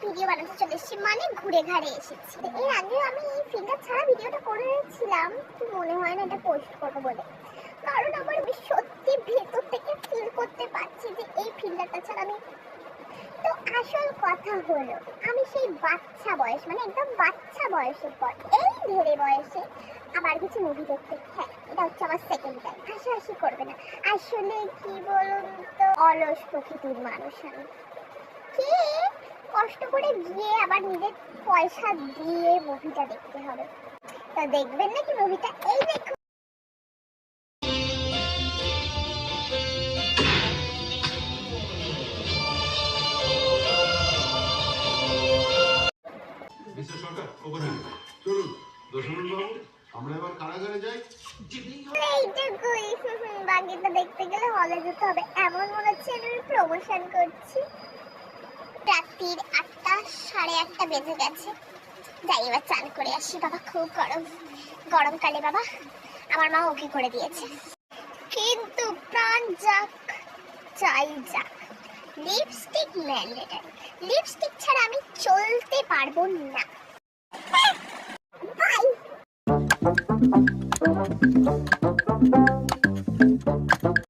Video বানাতে চলে এসেছি, মানে ঘুরে ঘাড়ে এসেছি। এর আগেও আমি এই ফিঙ্গার ছাড়া ভিডিওটা করেছিলাম, মনে হয় না এটা পোস্ট করবো বলে, কারণ আমার সত্যি ভেতর থেকে ফিল করতে পারছি যে এই ফিঙ্গারটা ছাড়া আমি। তো আসল কথা হলো, আমি সেই বাচ্চা বয়স, মানে একদম বাচ্চা বয়সের পর এই ধরে বয়সে আবার কিছু মুভি দেখতে। হ্যাঁ, এটা হচ্ছে আমার সেকেন্ড টাইম। হাসাহাসি করবে না, আসলে কি বলুন তো, অলস প্রকৃতির মানুষ আমি। কে কষ্ট করে গিয়ে আবার নিজের পয়সা দিয়ে মুভিটা দেখতে হবে? তা দেখবেন নাকি মুভিটা? এই দেখুন। চলুন দশরথ বাবু, আমরা এবার কারাগারে যাই। এইটুকুই, বাকিটা দেখতে গেলে হলে যেতে হবে। এমন মনে হচ্ছে আমি প্রমোশন করছি। রাত্রির 8টা, 8:30 বেজে গেছে। যাই এবার চান করে আসি। বাবা খুব গরম, গরমকালে বাবা আমার মা ওকে করে দিয়েছে, কিন্তু প্রাণ যাক চাই যাক, লিপস্টিক ম্যান্ডেটরি। লিপস্টিক ছাড়া আমি চলতে পারবো না। বাই।